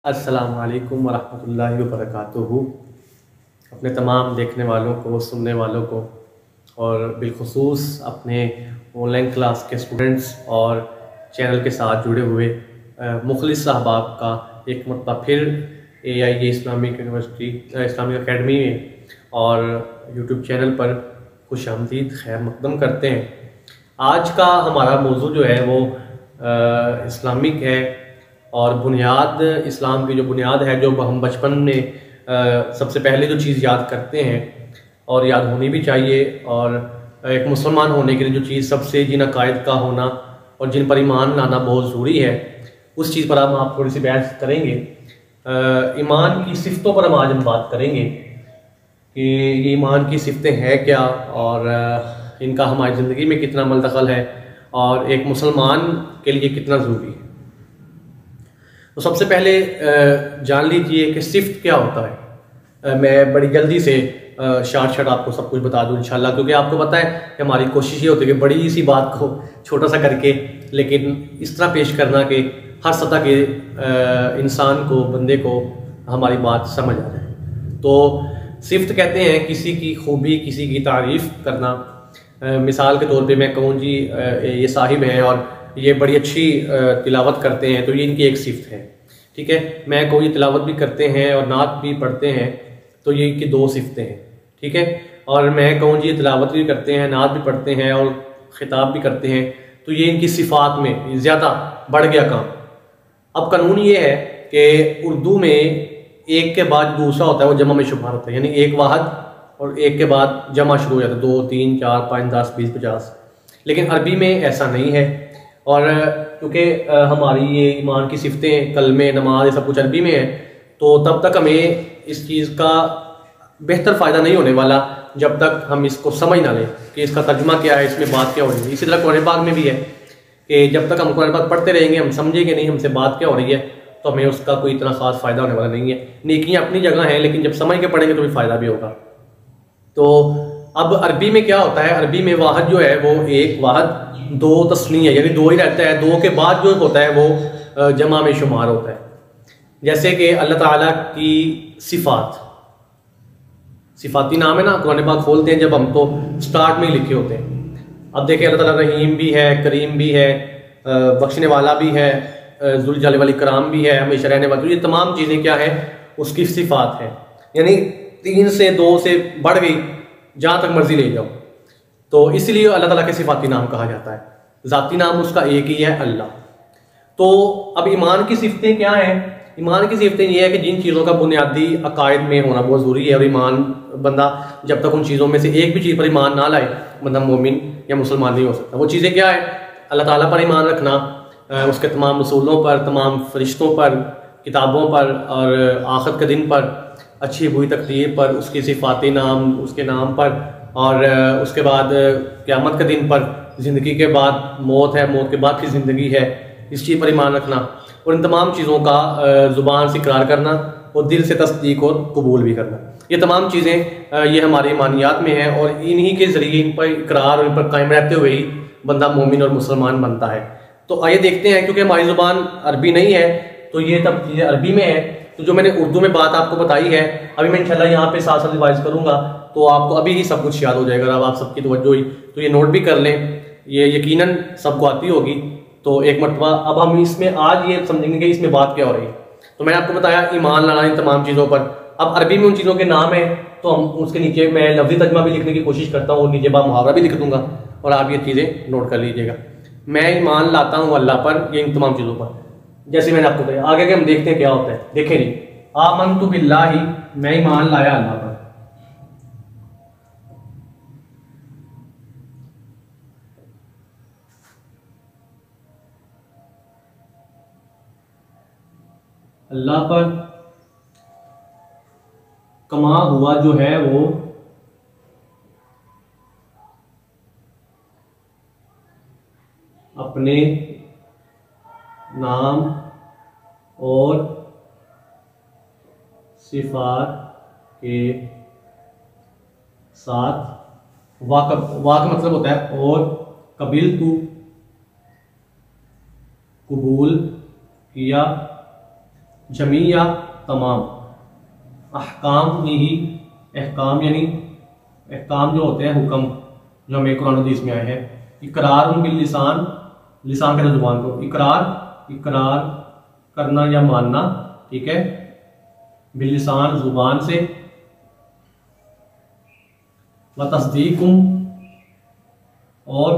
अस्सलामुअलैकुम वरहमतुल्लाहि वबरकातुहू। अपने तमाम देखने वालों को, सुनने वालों को और बिलखुसूस अपने ऑनलाइन क्लास के स्टूडेंट्स और चैनल के साथ जुड़े हुए मुखलिस अहबाब का एक मरतबा फिर AIA Islamic university Islamic academy में और यूट्यूब चैनल पर खुशामदीद खैर मकदम करते हैं। आज का हमारा मौजू जो है वो इस्लामिक है और बुनियाद इस्लाम की जो बुनियाद है, जो हम बचपन में सबसे पहले जो चीज़ याद करते हैं और याद होनी भी चाहिए, और एक मुसलमान होने के लिए जो चीज़ सबसे जिन अकायद का होना और जिन पर ईमान लाना बहुत ज़रूरी है, उस चीज़ पर हम थोड़ी सी बहस करेंगे। ईमान की सिफ़तों पर हम आज बात करेंगे कि ये ईमान की सिफ़तें हैं क्या और इनका हमारी ज़िंदगी में कितना मलदखल है और एक मुसलमान के लिए कितना ज़रूरी है। तो सबसे पहले जान लीजिए कि सिफ़त क्या होता है। मैं बड़ी जल्दी से शार्ट आपको सब कुछ बता दूं इंशाल्लाह, क्योंकि आपको पता है कि हमारी कोशिश ये होती है कि बड़ी सी बात को छोटा सा करके लेकिन इस तरह पेश करना कि हर सतह के इंसान को, बंदे को हमारी बात समझ आ जाए। तो सिफ़त कहते हैं किसी की खूबी, किसी की तारीफ़ करना। मिसाल के तौर पे मैं कहूँ जी, ये साहिब हैं और ये बड़ी अच्छी तिलावत करते हैं, तो ये इनकी एक सिफ़त है। ठीक है, मैं कहूँ ये तिलावत भी करते हैं और नात भी पढ़ते हैं, तो ये इनकी दो सिफ़तें हैं। ठीक है, और मैं कहूँ जी ये तिलावत भी करते हैं, नात भी पढ़ते हैं और ख़िताब भी करते हैं, तो ये इनकी सिफ़ात में ज़्यादा बढ़ गया काम। अब कानून ये है कि उर्दू में एक के बाद दूसरा होता है वो जमा में शुमार होता है, यानी एक वाहद और एक के बाद जमा शुरू हो जाता है, 2, 3, 4, 5, 10, 20, 50। लेकिन अरबी में ऐसा नहीं है, और क्योंकि हमारी ये ईमान की सिफ़तें, कलमे, नमाज, ये सब कुछ अरबी में है, तो तब तक हमें इस चीज़ का बेहतर फ़ायदा नहीं होने वाला जब तक हम इसको समझ ना लें कि इसका तर्जुमा क्या है, इसमें बात क्या हो रही है। इसी तरह कुरान पाक में भी है कि जब तक हम कुरान पाक पढ़ते रहेंगे, हम समझेंगे नहीं हमसे बात क्या हो रही है, तो हमें उसका कोई इतना ख़ास फ़ायदा होने वाला नहीं है। नेकियां अपनी जगह हैं, लेकिन जब समझ के पढ़ेंगे तो भी फ़ायदा भी होगा। तो अब अरबी में क्या होता है, अरबी में वाहद जो है वो एक वाहद, दो तस्नी है, यानी दो ही रहता है, दो के बाद जो होता है वो जमा में शुमार होता है। जैसे कि अल्लाह ताला की सिफ़ात, सिफ़ाती नाम है ना, कुरान पाक खोलते हैं जब हम तो स्टार्ट में ही लिखे होते हैं। अब देखिए अल्लाह ताला रहीम भी है, करीम भी है, बख्शने वाला भी है, ज़ुल जलाल वल इकराम भी है, हमेशा रहने वाला। तो ये तमाम चीज़ें क्या है, उसकी सिफ़ात है, यानी 3 से 2 से बढ़ गई, जहाँ तक मर्जी ले जाओ। तो इसलिए अल्लाह ताला के सिफ़ाती नाम कहा जाता है, ज़ाती नाम उसका एक ही है, अल्लाह। तो अब ईमान की सिफ़तें क्या हैं? ईमान की सिफ़तें ये है कि जिन चीज़ों का बुनियादी अकायद में होना बहुत ज़रूरी है, और ईमान बंदा जब तक उन चीज़ों में से एक भी चीज़ पर ईमान ना लाए, बंदा मोमिन या मुसलमान नहीं हो सकता। वो चीज़ें क्या है? अल्लाह ताला पर ईमान रखना, उसके तमाम रसूलों पर, तमाम फरिश्तों पर, किताबों पर और आखिरत के दिन पर, अच्छी बुरी तकदीर पर, उसकी सिफ़ाती नाम, उसके नाम पर, और उसके बाद क़यामत के दिन पर, ज़िंदगी के बाद मौत है, मौत के बाद फिर ज़िंदगी है, इस चीज़ पर ईमान रखना, और इन तमाम चीज़ों का ज़ुबान से इकरार करना और दिल से तस्दीक और कबूल भी करना। ये तमाम चीज़ें ये हमारी ईमानियात में हैं, और इन्हीं के ज़रिए इन पर इकरार और इन पर कायम रहते हुए ही बंदा मोमिन और मुसलमान बनता है। तो आइए देखते हैं, क्योंकि हमारी ज़ुबान अरबी नहीं है तो ये तब चीज़ें अरबी में है। तो जो मैंने उर्दू में बात आपको बताई है, अभी मैं इंशाल्लाह यहाँ पे साथ साथ रिवाइज करूँगा, तो आपको अभी ही सब कुछ याद हो जाएगा। अब आप सबकी तवज्जो हुई तो ये नोट भी कर लें, ये यकीनन सबको आती होगी। तो एक मरतबा अब हम इसमें आज ये समझेंगे कि इसमें बात क्या हो रही है। तो मैंने आपको बताया ईमान लाना इन तमाम चीज़ों पर। अब अरबी में उन चीज़ों के नाम है, तो हम उसके नीचे मैं लफ्ज़ी तर्जुमा भी लिखने की कोशिश करता हूँ, नीचे बा मुहावरा भी लिख दूंगा, और आप ये चीज़ें नोट कर लीजिएगा। मैं ईमान लाता हूँ अल्लाह पर, ये इन तमाम चीज़ों पर, जैसे मैंने आपको बताया। आगे के हम देखते हैं क्या होता है। देखें जी, आमनतु बिल्लाहि, मैं ईमान लाया अल्लाह पर। अल्लाह पर कमा हुआ जो है वो अपने नाम और सिफ़ात के साथ वाक मतलब होता है और कबिल तू कबूल किया जमीया तमाम, अहकाम ही, अहकाम यानी अहकाम जो होते हैं हुक्म जो हमें कुरान हदीस में आए हैं। इकरार बिल लिसान, लिसान कहते हैं जुबान को, इकरार इकरार करना या मानना, ठीक है, बिल लिसान जुबान से, व तस्दीकुम और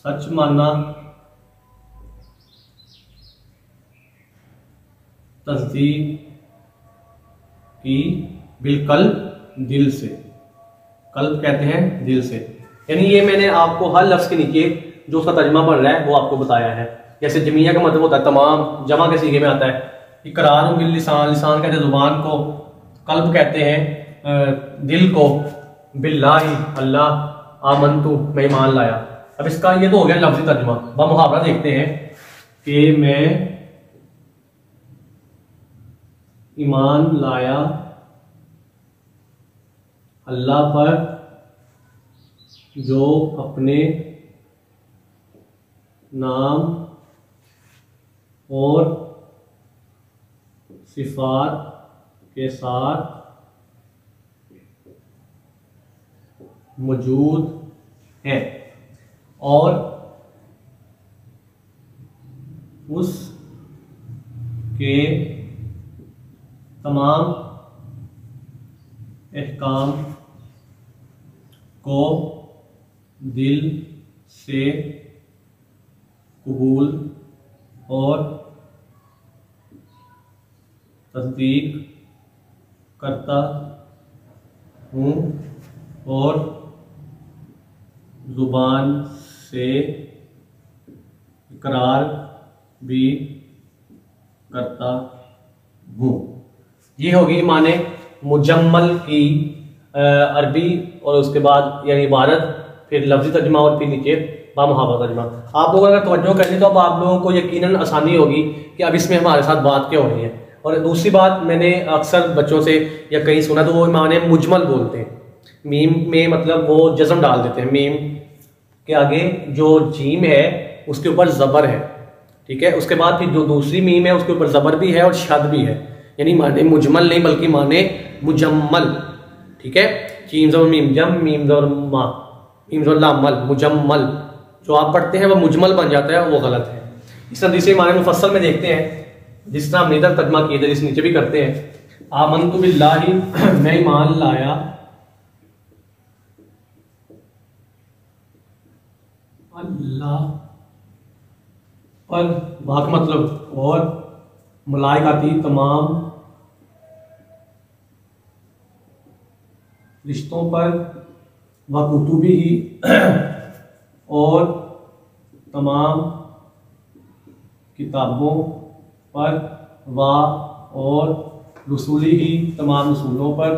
सच मानना, तस्दीक की बिलकल्ब दिल से, कल्ब कहते हैं दिल से। यानी ये मैंने आपको हर लफ्ज़ के नीचे जो उसका तर्जुमा पढ़ रहा है वो आपको बताया है। जैसे जमीया का मतलब होता है तमाम, जमा के सीगे में आता है। इकरार बिल लिसान, लिसान कहते हैं जुबान को, कल्ब कहते हैं दिल को, बिल्लाही अल्लाह, आमनतु मैं ईमान लाया। अब इसका ये तो हो गया लफ्ज़ी तर्जुमा। अब मुहावरा देखते हैं कि मैं ईमान लाया अल्लाह पर जो अपने नाम और सिफात के साथ मौजूद है और उसके तमाम अहकाम को दिल से कबूल और तस्दीक करता हूँ और ज़ुबान से इकरार भी करता हूँ। ये होगी माने मुजम्मल की अरबी और उसके बाद यानी इबारत, फिर लफ्ज़ी तर्जुमा और फिर नीचे बामुहावरा तर्जुमा। आप लोग अगर तवज्जो करें तो अब आप लोगों को यकीनन आसानी होगी कि अब इसमें हमारे साथ बात क्या हो रही है। और दूसरी बात, मैंने अक्सर बच्चों से या कहीं सुना तो वो माने मुजमल बोलते हैं, मीम में मतलब वो जज़म डाल देते हैं, मीम के आगे जो जीम है उसके ऊपर ज़बर है, ठीक है, उसके बाद फिर जो दूसरी मीम है उसके ऊपर ज़बर भी है और शद भी है, यानी माने मुजमल नहीं बल्कि माने मुजम्मल, ठीक है। जीम ज़बर मीम जम, मीम ज़बर मा, मीम ज़बर लाम मल, मुजम्मल जो आप पढ़ते हैं वो मुजमल बन जाता है, वो गलत है। इस तरह दूसरे माने मुफस्सल में देखते हैं, जिस तरह हमने इधर तर्जुमा किए थे इस नीचे भी करते हैं। आमनतु बिल्लाहि मैं ईमान लाया अल्लाह पर, वहाँ का मतलब और मलाइकाती तमाम रिश्तों पर, व कुतुबी ही और तमाम किताबों पर, व और रसूली ही तमाम रसूलों पर,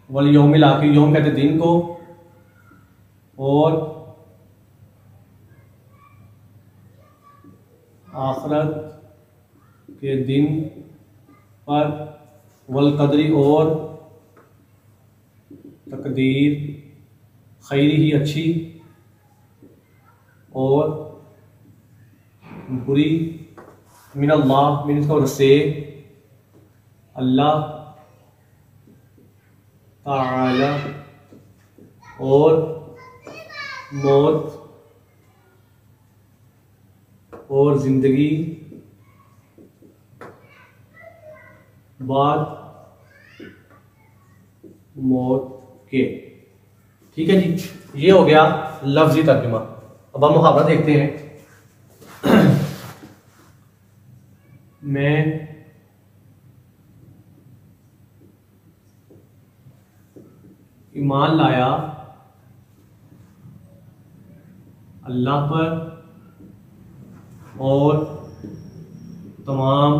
वल यौमिल आखिर, यौम कहते दिन को, और आखिरत के दिन पर, वल कदरी और तकदीर, खैरी ही अच्छी और बुरी, मिनल्लाह मिन इसका से अल्लाह ताला, और मौत और जिंदगी बाद मौत के, ठीक है जी। ये हो गया लफ्जी तर्जुमा। अब हम मुहावरा देखते हैं। मैं ईमान लाया अल्लाह पर और तमाम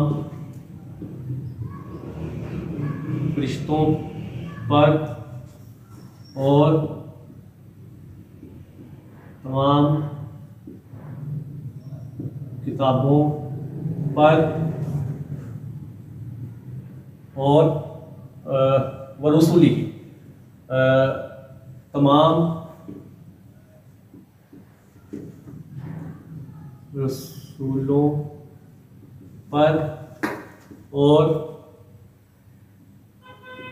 रिश्तों पर और तमाम किताबों पर और वरसूली तमाम रसूलों पर और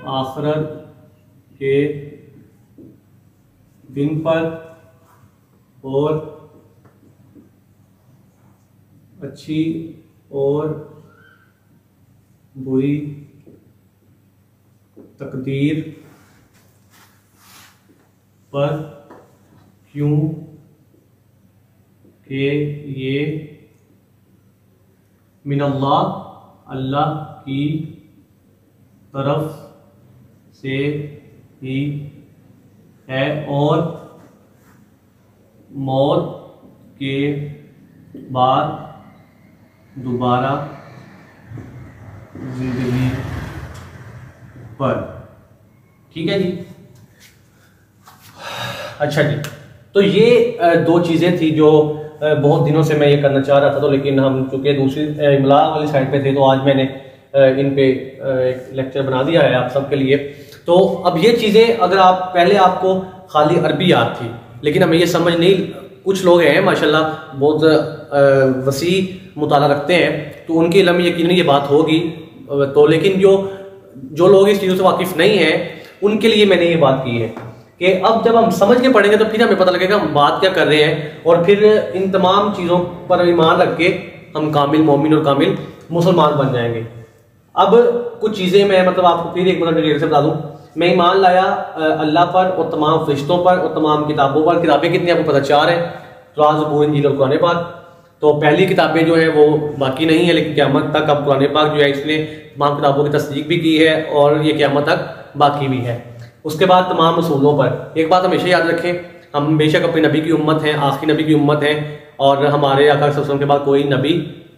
आखिरत के दिन पर और अच्छी और बुरी तकदीर पर, क्यों कि ये मिनल्लाह अल्लाह की तरफ से ही है और मौत के बाद दोबारा जिंदगी पर। ठीक है जी। अच्छा जी, तो ये दो चीज़ें थी जो बहुत दिनों से मैं ये करना चाह रहा था, तो लेकिन हम चूँकि दूसरी इमला वाली साइड पे थे तो आज मैंने इन पे एक लेक्चर बना दिया है आप सबके लिए। तो अब ये चीज़ें अगर आप पहले आपको खाली अरबी याद थी, लेकिन हमें ये समझ नहीं, कुछ लोग हैं माशाल्लाह बहुत वसी मुताला रखते हैं, तो उनके इल्म में यकीनन ये बात होगी। तो लेकिन जो लोग इस चीज़ों से वाकिफ़ नहीं हैं उनके लिए मैंने ये बात की है कि अब जब हम समझ के पढ़ेंगे तो फिर हमें पता लगेगा हम बात क्या कर रहे हैं, और फिर इन तमाम चीज़ों पर ईमान रख के हम कामिल मोमिन और कामिल मुसलमान बन जाएंगे। अब कुछ चीज़ें मैं मतलब आपको फिर एक डिटेल से बता दूं। मैं ईमान लाया अल्लाह पर और तमाम फरिश्तों पर और तमाम किताबों पर। किताबें कितनी आपको पता, 4 हैं, तौरात, ज़बूर, इंजील और कुरान पाक। तो पहली किताबें जो है वो बाकी नहीं है, लेकिन क़यामत तक अब कुरान पाक जो है इसने तमाम किताबों की तस्दीक भी की है और ये क़यामत तक बाकी भी है। उसके बाद तमाम रसूलों पर एक बात हमेशा याद रखें, हम बेशक अपने नबी की उम्मत हैं, आखिरी नबी की उम्मत हैं, और हमारे आका सल्लल्लाहु अलैहि वसल्लम के बाद कोई नबी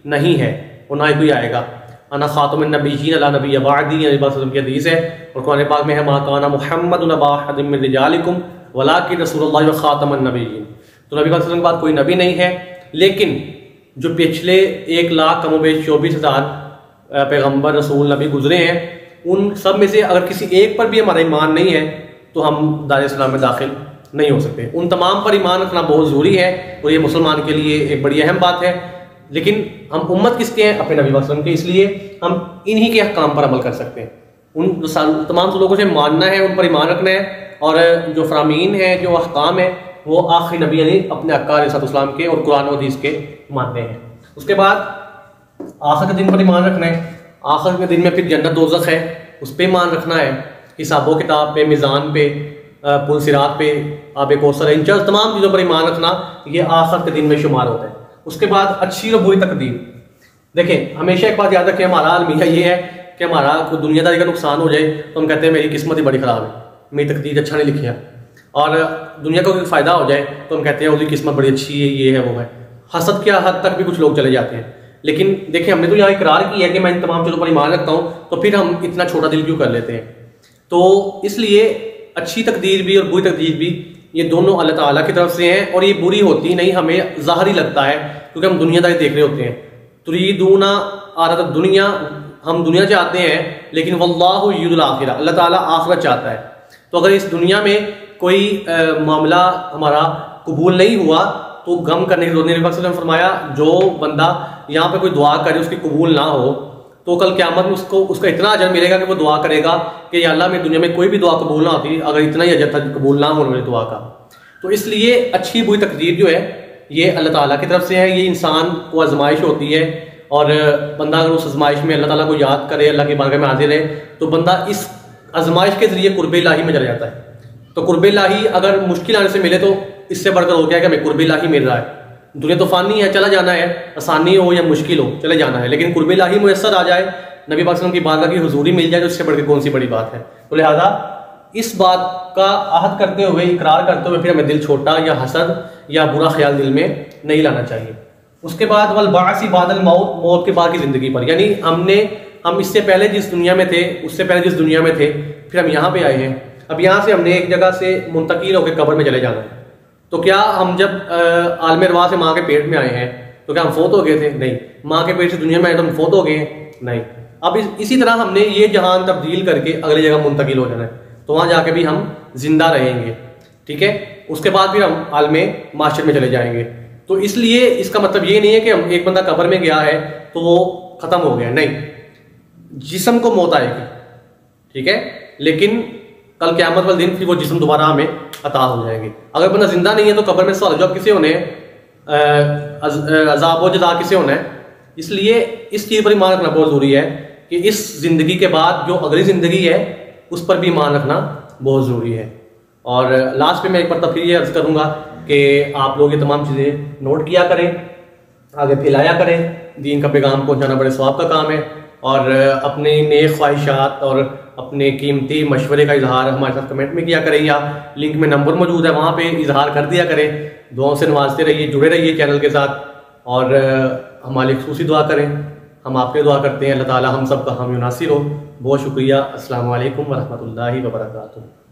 नहीं है और ना ही कोई आएगा। अना खातमुन नबिय्यीन ला नबिय्य बअदी, नबी वसल्लम की हदीस है, और कुरान पाक में है मा काना मुहम्मदुन अबा अहदिम मिन रिजालिकुम वलाकिन रसूलुल्लाह व खातमुन नबिय्यीन। तो नबी वसल्लम के बाद कोई नबी नहीं है, लेकिन जो पिछले 1 लाख कमोबेश 24,000 पैगम्बर रसूल नबी गुजरे हैं, उन सब में से अगर किसी एक पर भी हमारा ईमान नहीं है तो हम दार इस्लाम में दाखिल नहीं हो सकते। उन तमाम पर ईमान रखना बहुत ज़रूरी है और ये मुसलमान के लिए एक बड़ी अहम बात है। लेकिन हम उम्मत किसके हैं? अपने नबी वसल्लम के, इसलिए हम इन्हीं के अहकाम पर अमल कर सकते हैं। उन तमाम लोगों से मानना है, उन पर ईमान रखना है, और जो फरामीन है, जो अहकाम है, वो आखिरी नबी यानी अपने अक्का अलैहिस्सलाम के और कुरान और हदीस के मानते हैं। उसके बाद आखिर के दिन पर ईमान रखना है। आखिर के दिन में फिर जन्नत दोज़ख है, उस पर ईमान रखना है। हिसाबो किताब पे, मीज़ान पे, पुल सिरात पे, आब कौसर, इन तमाम चीज़ों पर ईमान रखना ये आखिर के दिन में शुमार होता है। उसके बाद अच्छी और बुरी तकदीर। देखें, हमेशा एक बात याद रखें, हमारा अलमिया ये है कि हमारा कोई दुनियादारी का नुकसान हो जाए तो हम कहते हैं मेरी किस्मत ही बड़ी ख़राब है, मेरी तकदीर अच्छा नहीं लिखी है, और दुनिया को कोई फ़ायदा हो जाए तो हम कहते हैं उसकी किस्मत बड़ी अच्छी है, ये है वो है। हसद के हद तक भी कुछ लोग चले जाते हैं। लेकिन देखिए, हमने तो यहाँ इकरार किया है कि मैं इन तमाम चीज़ों पर ईमान रखता हूँ, तो फिर हम इतना छोटा दिल क्यों कर लेते हैं? तो इसलिए अच्छी तकदीर भी और बुरी तकदीर भी ये दोनों अल्लाह ताला की तरफ से हैं, और ये बुरी होती नहीं, हमें ज़ाहिरी लगता है क्योंकि हम दुनियादारी देख रहे होते हैं। तुरीदूना आरत दुनिया, हम दुनिया चाहते हैं, लेकिन वल्लाहु युरिदुल आखिरा, अल्लाह ताला आखिरत चाहता है। तो अगर इस दुनिया में कोई मामला हमारा कबूल नहीं हुआ तो गम करने की जरूरत नहीं। नबी सल्लल्लाहु अलैहि वसल्लम फरमाया, जो बंदा यहाँ पे कोई दुआ करे उसकी कबूल ना हो तो कल क़यामत में उसका इतना अजर मिलेगा कि वो दुआ करेगा कि या अल्लाह मेरी दुनिया में कोई भी दुआ कबूल ना होती अगर इतना ही अजर था कबूल ना होने वाली दुआ का। तो इसलिए अच्छी बुरी तकदीर जो है ये अल्लाह ताला की तरफ से है। ये इंसान को आजमाइश होती है, और बंदा अगर उस आजमाइश में अल्लाह ताला को याद करे, अल्लाह की बारगाह में हाजिर है, तो बंदा इस आजमाइश के जरिए कुर्बे इलाही में चला जाता है। तो कुर्बे इलाही अगर मुश्किल आने से मिले तो इससे बढ़कर हो गया कि हमें कुर्बे इलाही मिल रहा है। दुनिया तो फानी है, चला जाना है, आसानी हो या मुश्किल हो चले जाना है, लेकिन कुर्बे इलाही मुयस्सर आ जाए, नबी पाक सल्लल्लाहु अलैहि वसल्लम की बारगाह की हुजूरी मिल जाए, तो इससे बढ़कर कौन सी बड़ी बात है। तो लिहाजा इस बात का आहद करते हुए, इकरार करते हुए, फिर हमें दिल छोटा या हसद या बुरा ख्याल दिल में नहीं लाना चाहिए। उसके बाद वल बासी बादल मौत, मौत के बाद की ज़िंदगी पर, यानी हम इससे पहले जिस दुनिया में थे, उससे पहले जिस दुनिया में थे, फिर हम यहाँ पे आए हैं। अब यहाँ से हमने एक जगह से मुंतकिल होकर कब्र में चले जाना है। तो क्या हम जब आलम अरवाह से माँ के पेट में आए हैं तो क्या हम फोत हो गए थे? नहीं। माँ के पेट से दुनिया में आए तो हम फोत हो गए हैं? नहीं। अब इसी तरह हमने ये जहान तब्दील करके अगली जगह मुंतकिल हो जाना है, तो वहाँ जाके भी हम जिंदा रहेंगे। ठीक है। उसके बाद फिर हम आलम माशर में चले जाएंगे। तो इसलिए इसका मतलब ये नहीं है कि हम एक बंदा कब्र में गया है तो वो खत्म हो गया, नहीं, जिस्म को मौत आएगी, ठीक है, लेकिन कल क़यामत वाले दिन फिर वो जिस्म दोबारा हमें अता हो जाएंगे। अगर बंदा जिंदा नहीं है तो कब्र में सवाल जवाब किसे होने, अज़ाब व जज़ा किसे होना है। इसलिए इस चीज़ पर ईमान रखना बहुत ज़रूरी है कि इस ज़िंदगी के बाद जो अगली ज़िंदगी है उस पर भी ईमान रखना बहुत ज़रूरी है। और लास्ट में मैं एक बार फिर ये अर्ज़ करूँगा कि आप लोग ये तमाम चीज़ें नोट किया करें, आगे फैलाया करें, दीन का पैगाम पहुँचाना बड़े सवाब का काम है। और अपने नेक ख्वाहिशात और अपने कीमती मशवरे का इजहार हमारे साथ कमेंट में किया करें, या लिंक में नंबर मौजूद है वहाँ पे इजहार कर दिया करें। दुआओं से नवाजते रहिए, जुड़े रहिए चैनल के साथ, और हमारी खुसूसी दुआ करें। हम आपके दुआ करते हैं, अल्लाह ताला हम सब का हामी नासिर हो। बहुत शुक्रिया। अस्सलाम वालेकुम व रहमतुल्लाहि व बरकातुहू।